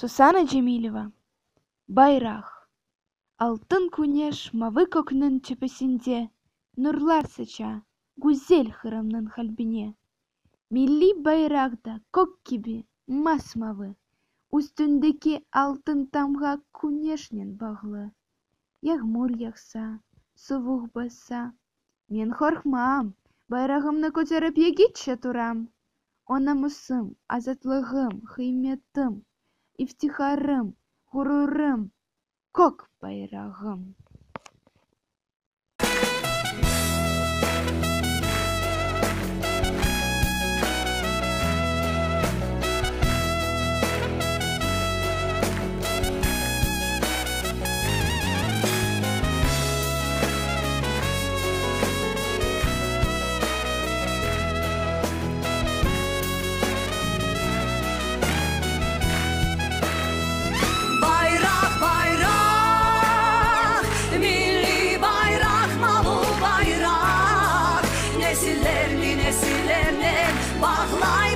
Сусана Джемилева. Байрақ. Алтын күнеш мавы көкнің төпесінде, нұрлар сыча, гүзел хырымның халбіне. Милли байрақта көк кебе, масмавы, үстіндегі алтын тамға күнешнен бағлы. Яғмур яқса, суық баса, мен қорқмам, байрағымны көтеріп егетші тұрам. Онамысым, азатлығым, химетім, ифтихарым, ғұрурым, көк байрағым. Nesillerle bağlar.